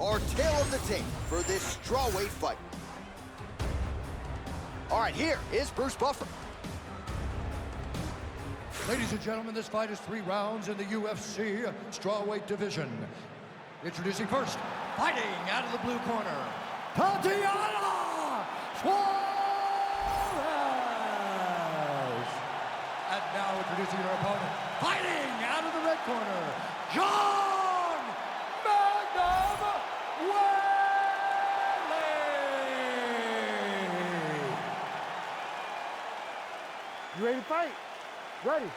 our tale of the tape for this strawweight fight. All right, here is Bruce Buffer. Ladies and gentlemen, this fight is 3 rounds in the UFC strawweight division. Introducing first, fighting out of the blue corner, Tatiana Suarez! And now introducing her opponent, fighting out of the red corner, Zhang Weili! You ready to fight? Ready.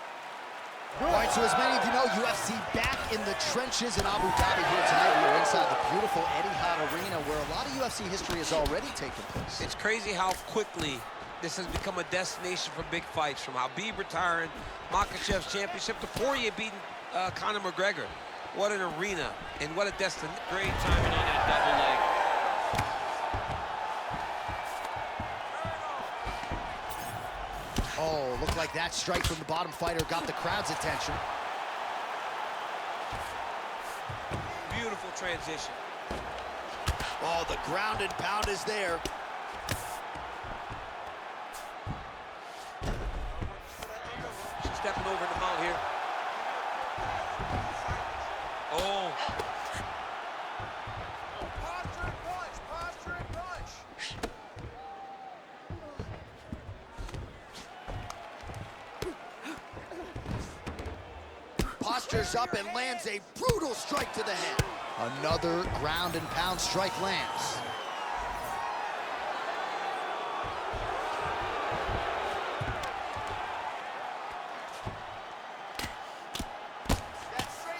All right, so as many of you know, UFC back in the trenches in Abu Dhabi here tonight. We are inside the beautiful Etihad Arena where a lot of UFC history has already taken place. It's crazy how quickly this has become a destination for big fights, from Habib retiring, Makhachev's championship, to Poirier beating Conor McGregor. What an arena, and what a destination. Great timing on that double leg. Oh, looked like that strike from the bottom fighter got the crowd's attention. Beautiful transition. Oh, the ground and pound is there. She's stepping over the mount here. Oh. Posture and punch, posture and punch. Postures up and lands a brutal strike to the head. Another ground and pound strike lands.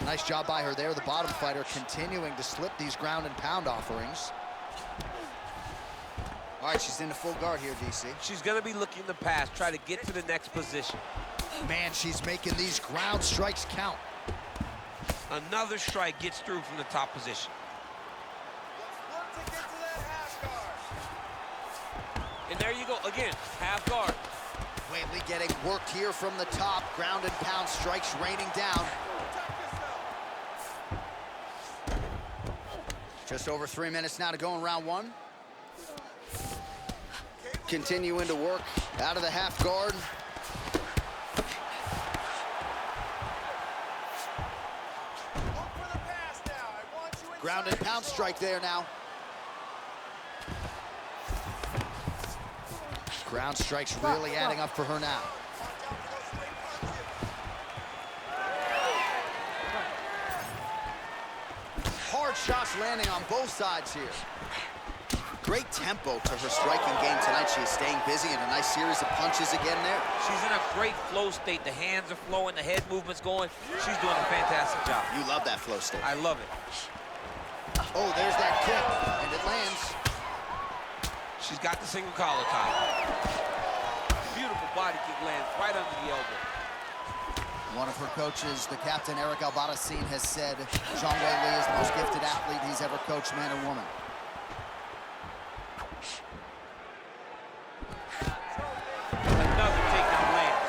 Nice job by her there. The bottom fighter continuing to slip these ground and pound offerings. All right, she's into full guard here, DC. She's gonna be looking to pass, try to get to the next position. Man, she's making these ground strikes count. Another strike gets through from the top position. Let's work to get to that half guard. And there you go, again, half guard. Weili getting worked here from the top. Ground and pound strikes raining down. Protect yourself. Just over 3 minutes now to go in round 1. Continuing to work out of the half guard. Look for the pass now. I want you inside Ground and pound the strike there now. Ground strikes really adding up for her now. Watch out for those straight punches. Hard shots landing on both sides here. Great tempo to her striking game tonight. She is staying busy and a nice series of punches again there. She's in a great flow state. The hands are flowing, the head movement's going. She's doing a fantastic job. You love that flow state. I love it. Oh, there's that kick, and it lands. She's got the single collar tie. Beautiful body kick lands right under the elbow. One of her coaches, the captain, Eric Albarracin, has said Zhang Weili is the most gifted athlete he's ever coached, man or woman. Another takedown lands.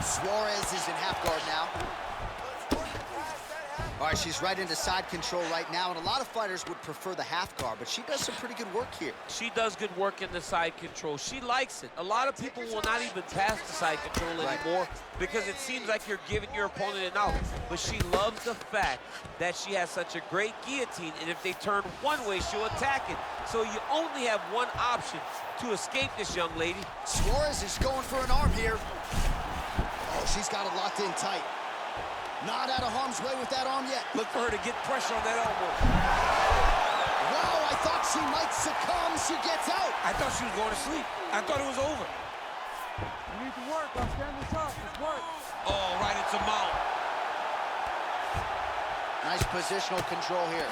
Suarez is in half guard now. Let's work to pass that half. All right, she's right into side control right now, and a lot of fighters would prefer the half guard, but she does some pretty good work here. She does good work in the side control. She likes it. A lot of people will not even pass the side control anymore because it seems like you're giving your opponent an out. But she loves the fact that she has such a great guillotine, and if they turn one way, she'll attack it. So you only have one option to escape this young lady. Suarez is going for an arm here. Oh, she's got it locked in tight. Not out of harm's way with that arm yet. Look for her to get pressure on that elbow. Wow, I thought she might succumb. She gets out. I thought she was going to sleep. I thought it was over. You need to work. I'm standing this up. Let's work. Oh, right into mount. Nice positional control here.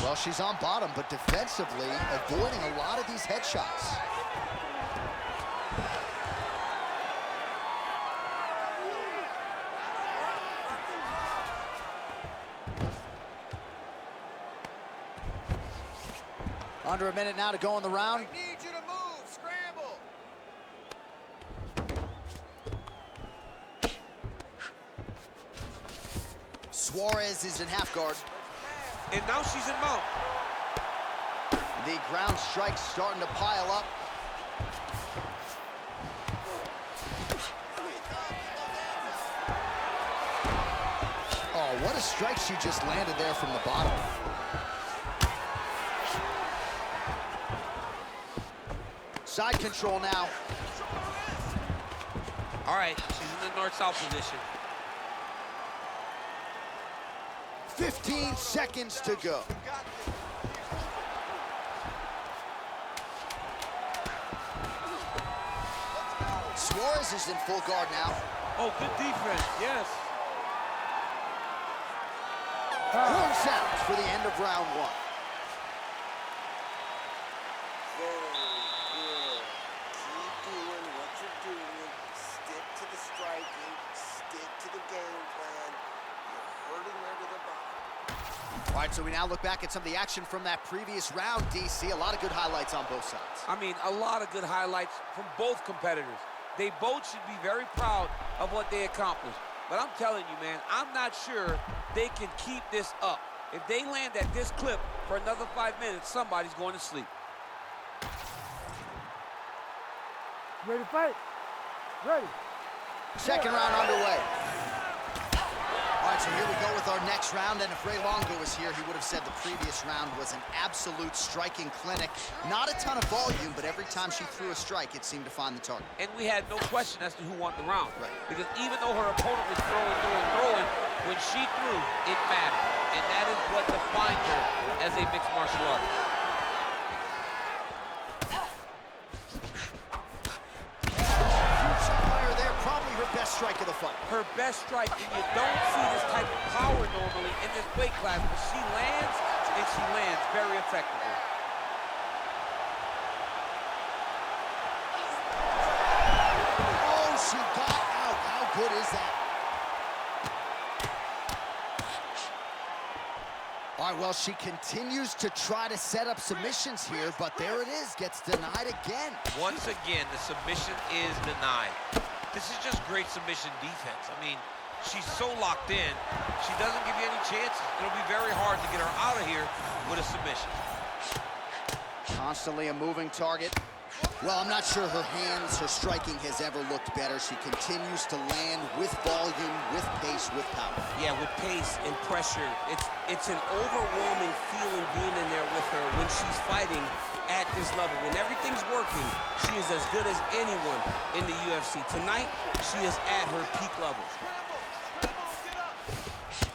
Well, she's on bottom, but defensively avoiding a lot of these headshots. Under a minute now to go in the round. I need you to move. Scramble. Suarez is in half guard. And now she's in mount. The ground strikes starting to pile up. Oh, what a strike she just landed there from the bottom. Side control now. All right, she's in the north-south position. 15 seconds to go. Suarez is in full guard now. Oh, good defense, yes. Horn sounds for the end of round one. Very good. Keep doing what you're doing. Stick to the striking. Stick to the game plan. You're hurting under the bottom. All right, so we now look back at some of the action from that previous round, DC. A lot of good highlights on both sides. I mean, a lot of good highlights from both competitors. They both should be very proud of what they accomplished. But I'm telling you, man, I'm not sure they can keep this up. If they land at this clip for another 5 minutes, somebody's going to sleep. Ready to fight? Ready. Second round underway. All right, so here we go with our next round, and if Ray Longo was here, he would have said the previous round was an absolute striking clinic. Not a ton of volume, but every time she threw a strike, it seemed to find the target. And we had no question as to who won the round. Right. Because even though her opponent was throwing, when she threw, it mattered. And that is what defined her as a mixed martial artist. Best strike of the fight. Her best strike, and you don't see this type of power normally in this weight class, but she lands, and she lands very effectively. Oh, she got out. How good is that? All right, well, she continues to try to set up submissions here, but there it is, gets denied again. Once again, the submission is denied. This is just great submission defense. I mean, she's so locked in, she doesn't give you any chances. It'll be very hard to get her out of here with a submission. Constantly a moving target. Well, I'm not sure her hands, her striking has ever looked better. She continues to land with volume, with pace, with power. Yeah, with pace and pressure. It's an overwhelming feeling being in there with her when she's fighting at this level. When everything's working, she is as good as anyone in the UFC. Tonight, she is at her peak level.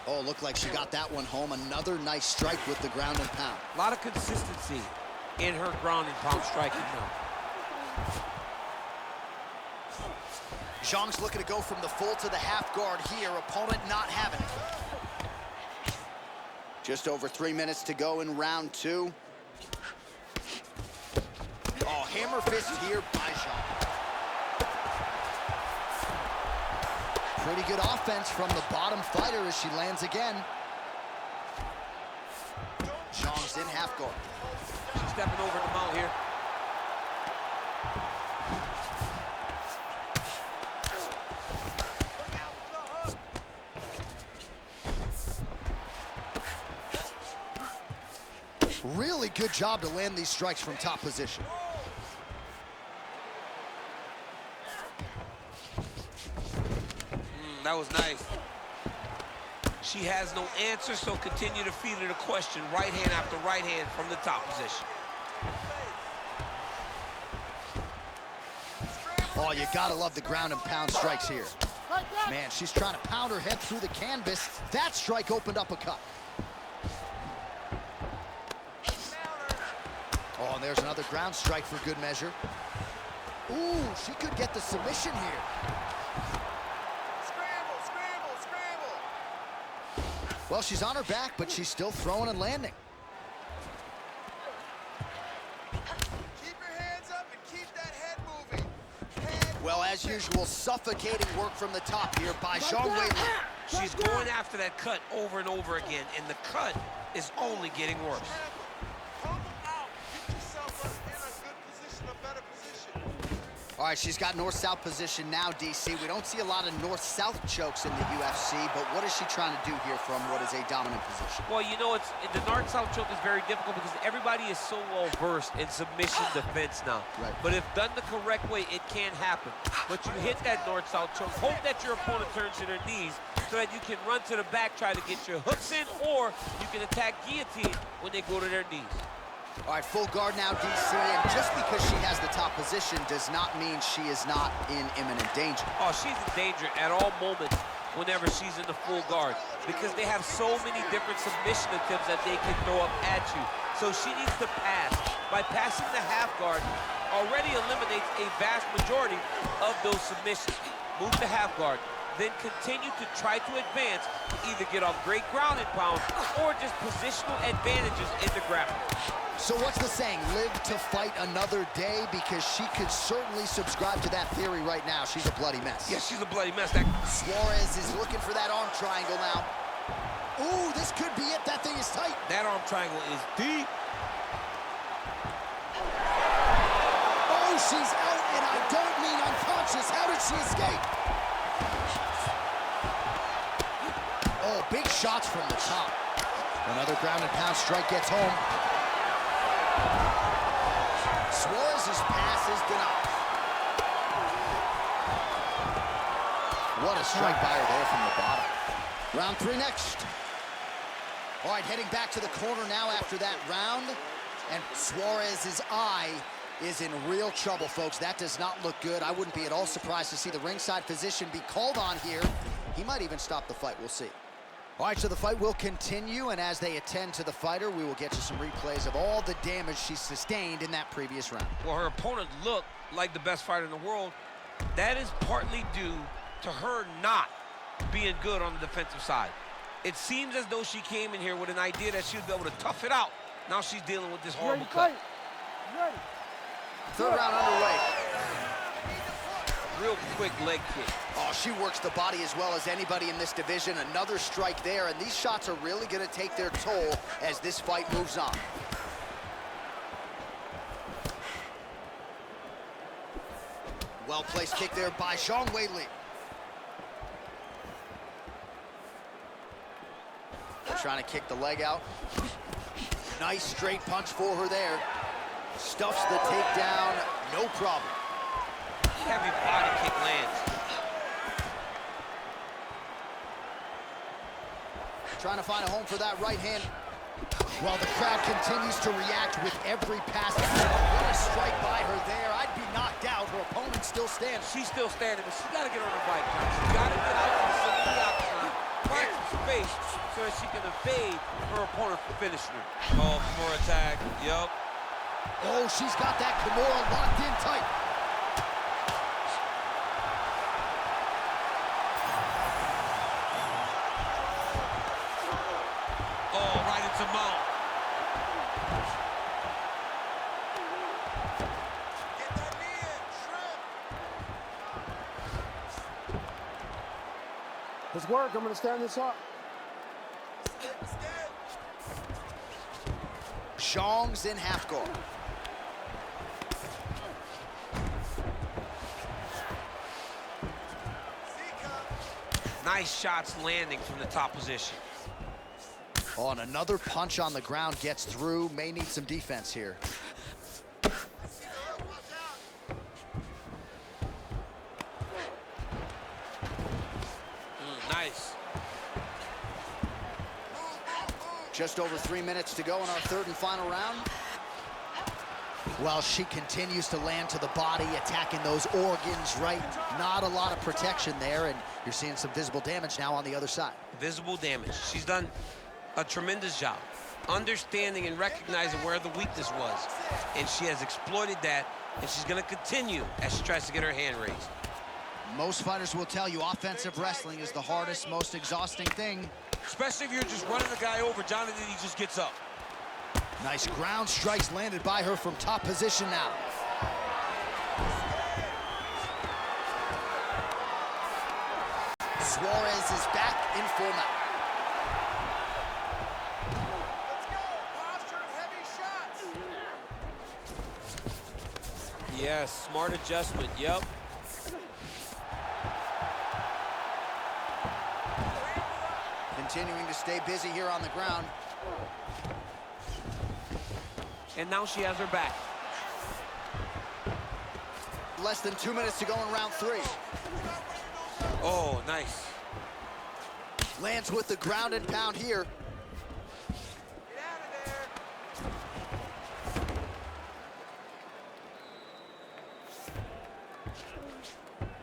Oh, looked like she got that one home. Another nice strike with the ground and pound. A lot of consistency in her ground and pound striking now. Zhang's looking to go from the full to the half guard here. Opponent not having it. Just over 3 minutes to go in round two. Oh, hammer fist here by Zhang. Pretty good offense from the bottom fighter as she lands again. Zhang's in half guard. She's stepping over the mount here. Really good job to land these strikes from top position. That was nice. She has no answer, so continue to feed her the question. Right hand after right hand from the top position. Oh, you gotta love the ground and pound strikes here. Man, she's trying to pound her head through the canvas. That strike opened up a cut. Oh, and there's another ground strike for good measure. Ooh, she could get the submission here. Scramble, scramble, scramble. Well, she's on her back, but she's still throwing and landing. Keep your hands up and keep that head moving. Head Well, as usual, suffocating work from the top here by Zhang Weili. She's going after that cut over and over again, and the cut is only getting worse. Come out. Get yourself in a good position, a better position. All right, she's got north-south position now, DC. We don't see a lot of north-south chokes in the UFC, but what is she trying to do here from what is a dominant position? Well, you know, the north-south choke is very difficult because everybody is so well-versed in submission defense now. Right. But if done the correct way, it can happen. But you hit that north-south choke, hope that your opponent turns to their knees so that you can run to the back, try to get your hooks in, or you can attack guillotine when they go to their knees. All right, full guard now, DC, and just because she has the top position does not mean she is not in imminent danger. Oh, she's in danger at all moments whenever she's in the full guard because they have so many different submission attempts that they can throw up at you. So she needs to pass. By passing the half guard, already eliminates a vast majority of those submissions. Move to half guard, then continue to try to advance, either get off great ground and pound or just positional advantages in the grappling. So what's the saying? Live to fight another day? Because she could certainly subscribe to that theory right now. She's a bloody mess. Yeah, she's a bloody mess. Suarez is looking for that arm triangle now. Ooh, this could be it. That thing is tight. That arm triangle is deep. Oh, she's out, and I don't mean unconscious. How did she escape? Oh, big shots from the top. Another ground and pound strike gets home. Suarez's pass is denied. What a strike by her there from the bottom. Round 3 next. All right, heading back to the corner now after that round. And Suarez's eye is in real trouble, folks. That does not look good. I wouldn't be at all surprised to see the ringside physician be called on here. He might even stop the fight. We'll see. All right, so the fight will continue, and as they attend to the fighter, we will get you some replays of all the damage she sustained in that previous round. Well, her opponent looked like the best fighter in the world. That is partly due to her not being good on the defensive side. It seems as though she came in here with an idea that she would be able to tough it out. Now she's dealing with this horrible cut. Ready. Third round underway. Real quick leg kick. Oh, she works the body as well as anybody in this division. Another strike there, and these shots are really going to take their toll as this fight moves on. Well-placed kick there by Zhang Weili. Trying to kick the leg out. Nice straight punch for her there. Stuffs the takedown, no problem. Heavy body kick lands. Trying to find a home for that right hand. While the crowd continues to react with every pass. What a strike by her there. I'd be knocked out. Her opponent still stands. She's still standing, but she's got to get on her bike. She's got to get out to the center of the octagon, find some space so that she can evade her opponent from finishing her. Oh, for attack. Yup. Oh, she's got that Kimura locked in tight. Oh, right into mount. Get that knee in, shrimp. Let's work. I'm gonna stand this up. Zhang's in half guard. Nice shots landing from the top position. Oh, and another punch on the ground gets through. May need some defense here. Nice. Just over 3 minutes to go in our third and final round. Well, she continues to land to the body, attacking those organs, right? Not a lot of protection there, and you're seeing some visible damage now on the other side. Visible damage. She's done a tremendous job understanding and recognizing where the weakness was, and she has exploited that, and she's going to continue as she tries to get her hand raised. Most fighters will tell you offensive wrestling is the hardest, most exhausting thing. Especially if you're just running the guy over, Jonathan, he just gets up. Nice ground strikes landed by her from top position now. Suarez is back in full mount. Let's go. Posture and heavy shots. Yes, smart adjustment, yep. Continuing to stay busy here on the ground. And now she has her back. Less than 2 minutes to go in round 3. Oh, nice. Lands with the ground and pound here.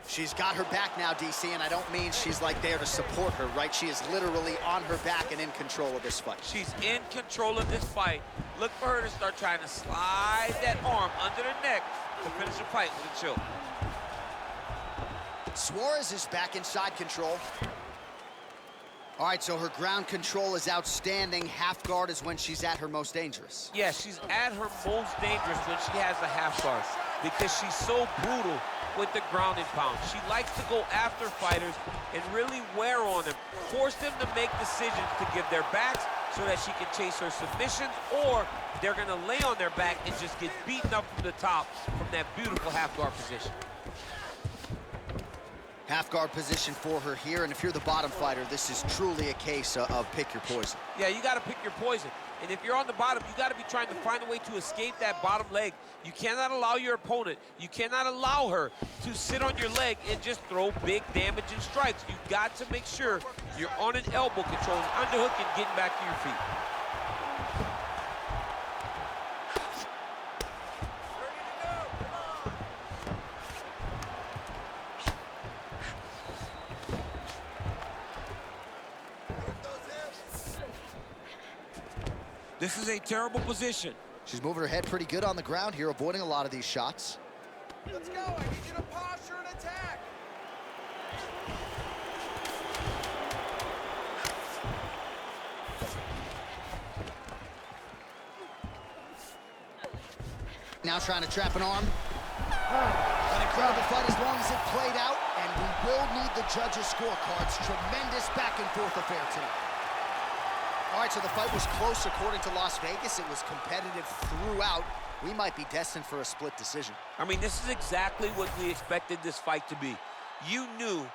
She's got her back now, DC, and I don't mean she's like there to support her, right? She is literally on her back and in control of this fight. She's in control of this fight. Look for her to start trying to slide that arm under the neck to finish the fight with a choke. Suarez is back in side control. All right, so her ground control is outstanding. Half guard is when she's at her most dangerous. Yeah, she's at her most dangerous when she has a half guard because she's so brutal with the ground and pound. She likes to go after fighters and really wear on them, force them to make decisions to give their backs so that she can chase her submissions, or they're gonna lay on their back and just get beaten up from the top from that beautiful half guard position. Half guard position for her here, and if you're the bottom fighter, this is truly a case of pick your poison. Yeah, you gotta pick your poison. And if you're on the bottom, you gotta be trying to find a way to escape that bottom leg. You cannot allow your opponent, you cannot allow her to sit on your leg and just throw big damaging strikes. You've got to make sure you're on an elbow control, underhook, and getting back to your feet. This is a terrible position. She's moving her head pretty good on the ground here, avoiding a lot of these shots. Let's go. I need you to posture and attack. Now trying to trap an arm. An incredible fight as long as it played out, and we will need the judges' scorecards. Tremendous back and forth affair tonight. All right, so the fight was close according to Las Vegas. It was competitive throughout. We might be destined for a split decision. I mean, this is exactly what we expected this fight to be. You knew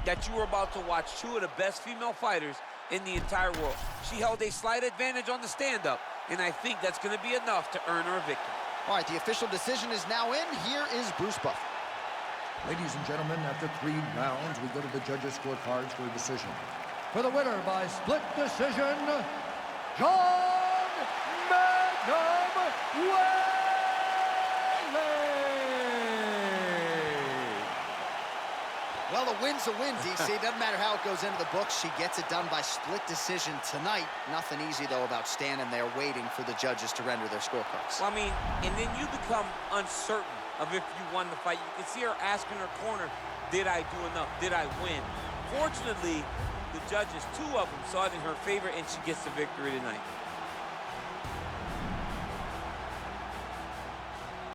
that you were about to watch two of the best female fighters in the entire world. She held a slight advantage on the stand-up, and I think that's going to be enough to earn her a victory. All right, the official decision is now in. Here is Bruce Buffer. Ladies and gentlemen, after 3 rounds, we go to the judges' scorecards for a decision. For the winner by split decision, Zhang Weili! Well, a win's a win, DC. Doesn't matter how it goes into the books. She gets it done by split decision tonight. Nothing easy, though, about standing there waiting for the judges to render their scorecards. Well, I mean, and then you become uncertain of if you won the fight. You can see her asking her corner, did I do enough? Did I win? Fortunately, the judges, 2 of them, saw it in her favor, and she gets the victory tonight.